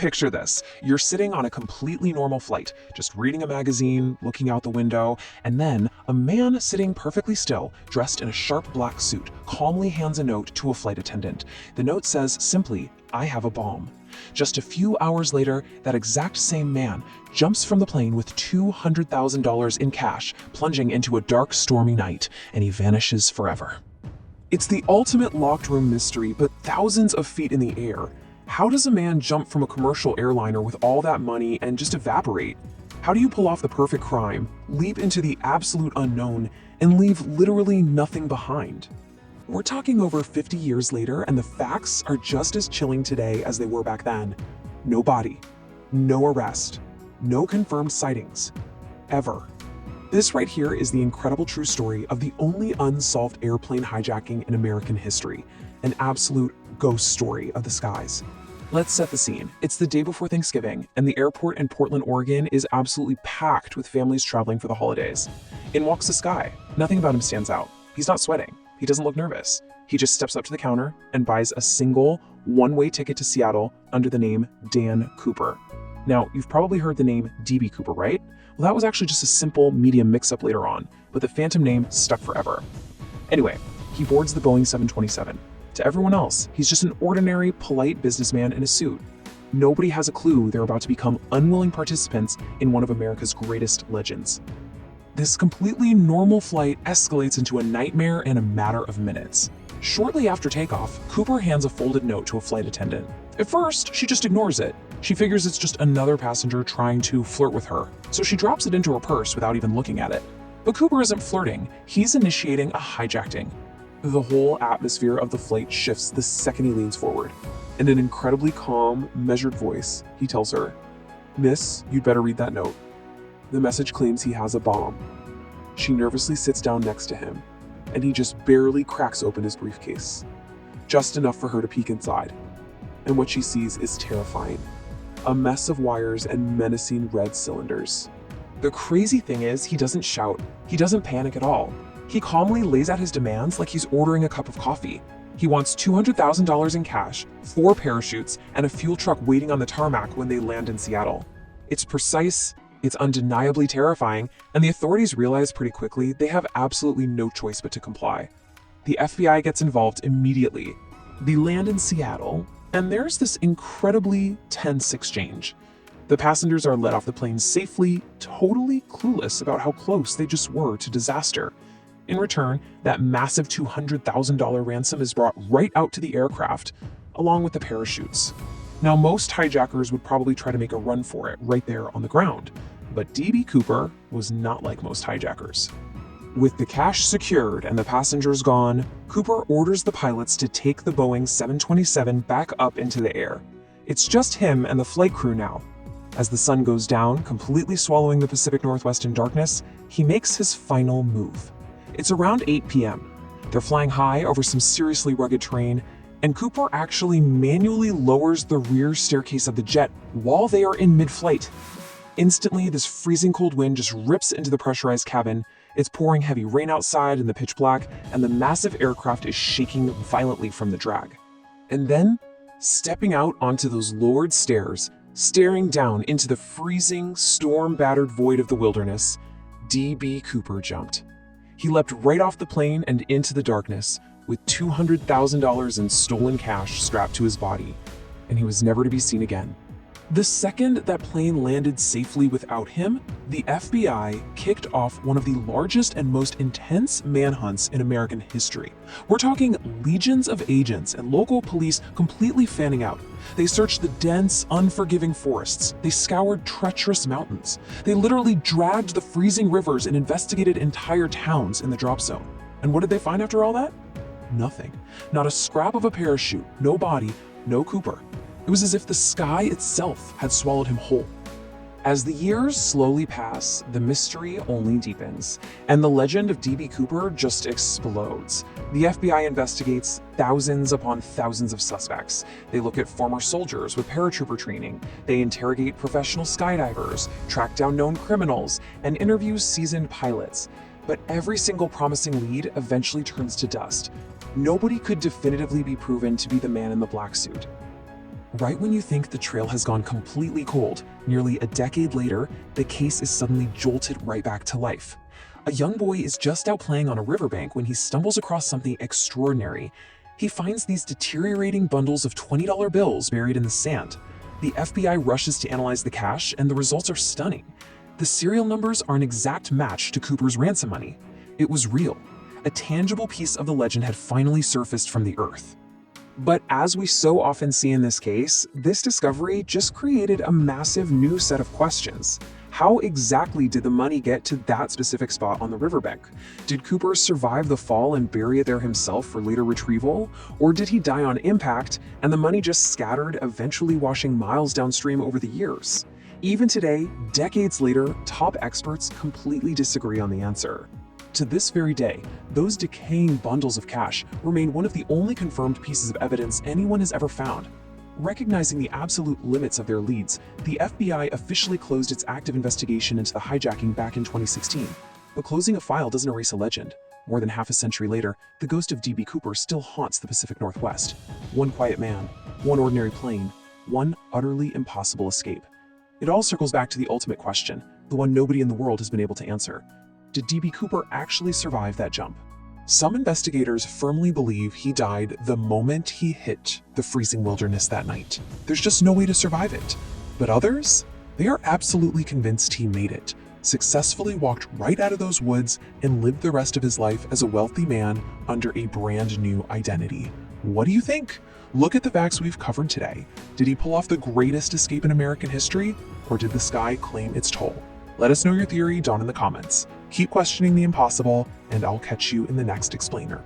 Picture this. You're sitting on a completely normal flight, just reading a magazine, looking out the window, and then a man sitting perfectly still, dressed in a sharp black suit, calmly hands a note to a flight attendant. The note says simply, "I have a bomb." Just a few hours later, that exact same man jumps from the plane with $200,000 in cash, plunging into a dark, stormy night, and he vanishes forever. It's the ultimate locked room mystery, but thousands of feet in the air. How does a man jump from a commercial airliner with all that money and just evaporate? How do you pull off the perfect crime, leap into the absolute unknown, and leave literally nothing behind? We're talking over 50 years later, and the facts are just as chilling today as they were back then. No body, no arrest, no confirmed sightings, ever. This right here is the incredible true story of the only unsolved airplane hijacking in American history, an absolute ghost story of the skies. Let's set the scene. It's the day before Thanksgiving, and the airport in Portland, Oregon is absolutely packed with families traveling for the holidays. In walks the Sky. Nothing about him stands out. He's not sweating. He doesn't look nervous. He just steps up to the counter and buys a single one-way ticket to Seattle under the name Dan Cooper. Now, you've probably heard the name DB Cooper, right? Well, that was actually just a simple medium mix-up later on, but the phantom name stuck forever. Anyway, he boards the Boeing 727. To everyone else, he's just an ordinary, polite businessman in a suit. Nobody has a clue they're about to become unwilling participants in one of America's greatest legends. This completely normal flight escalates into a nightmare in a matter of minutes. Shortly after takeoff, Cooper hands a folded note to a flight attendant. At first, she just ignores it. She figures it's just another passenger trying to flirt with her, so she drops it into her purse without even looking at it. But Cooper isn't flirting, he's initiating a hijacking. The whole atmosphere of the flight shifts the second he leans forward. In an incredibly calm, measured voice, he tells her, "Miss, you'd better read that note." The message claims he has a bomb. She nervously sits down next to him, and he just barely cracks open his briefcase. Just enough for her to peek inside. And what she sees is terrifying. A mess of wires and menacing red cylinders. The crazy thing is, he doesn't shout. He doesn't panic at all. He calmly lays out his demands like he's ordering a cup of coffee. He wants $200,000 in cash, 4 parachutes, and a fuel truck waiting on the tarmac when they land in Seattle. It's precise, it's undeniably terrifying, and the authorities realize pretty quickly they have absolutely no choice but to comply. The FBI gets involved immediately. They land in Seattle, and there's this incredibly tense exchange. The passengers are let off the plane safely, totally clueless about how close they just were to disaster. In return, that massive $200,000 ransom is brought right out to the aircraft, along with the parachutes. Now, most hijackers would probably try to make a run for it right there on the ground, but DB Cooper was not like most hijackers. With the cash secured and the passengers gone, Cooper orders the pilots to take the Boeing 727 back up into the air. It's just him and the flight crew now. As the sun goes down, completely swallowing the Pacific Northwest in darkness, he makes his final move. It's around 8 p.m. They're flying high over some seriously rugged terrain, and Cooper actually manually lowers the rear staircase of the jet while they are in mid-flight. Instantly, this freezing cold wind just rips into the pressurized cabin. It's pouring heavy rain outside in the pitch black, and the massive aircraft is shaking violently from the drag. And then, stepping out onto those lowered stairs, staring down into the freezing, storm-battered void of the wilderness, DB Cooper jumped. He leapt right off the plane and into the darkness, with $200,000 in stolen cash strapped to his body, and he was never to be seen again. The second that plane landed safely without him, the FBI kicked off one of the largest and most intense manhunts in American history. We're talking legions of agents and local police completely fanning out. They searched the dense, unforgiving forests. They scoured treacherous mountains. They literally dragged the freezing rivers and investigated entire towns in the drop zone. And what did they find after all that? Nothing. Not a scrap of a parachute, no body, no Cooper. It was as if the sky itself had swallowed him whole. As the years slowly pass, the mystery only deepens, and the legend of DB Cooper just explodes. The FBI investigates thousands upon thousands of suspects. They look at former soldiers with paratrooper training. They interrogate professional skydivers, track down known criminals, and interview seasoned pilots. But every single promising lead eventually turns to dust. Nobody could definitively be proven to be the man in the black suit. Right when you think the trail has gone completely cold, nearly a decade later, the case is suddenly jolted right back to life. A young boy is just out playing on a riverbank when he stumbles across something extraordinary. He finds these deteriorating bundles of $20 bills buried in the sand. The FBI rushes to analyze the cash, and the results are stunning. The serial numbers are an exact match to Cooper's ransom money. It was real. A tangible piece of the legend had finally surfaced from the earth. But as we so often see in this case, this discovery just created a massive new set of questions. How exactly did the money get to that specific spot on the riverbank? Did Cooper survive the fall and bury it there himself for later retrieval? Or did he die on impact and the money just scattered, eventually washing miles downstream over the years? Even today, decades later, top experts completely disagree on the answer. To this very day, those decaying bundles of cash remain one of the only confirmed pieces of evidence anyone has ever found. Recognizing the absolute limits of their leads, the FBI officially closed its active investigation into the hijacking back in 2016. But closing a file doesn't erase a legend. More than half a century later, the ghost of D.B. Cooper still haunts the Pacific Northwest. One quiet man, one ordinary plane, one utterly impossible escape. It all circles back to the ultimate question, the one nobody in the world has been able to answer. Did D.B. Cooper actually survive that jump? Some investigators firmly believe he died the moment he hit the freezing wilderness that night. There's just no way to survive it. But others? They are absolutely convinced he made it, successfully walked right out of those woods, and lived the rest of his life as a wealthy man under a brand new identity. What do you think? Look at the facts we've covered today. Did he pull off the greatest escape in American history, or did the sky claim its toll? Let us know your theory down in the comments. Keep questioning the impossible, and I'll catch you in the next explainer.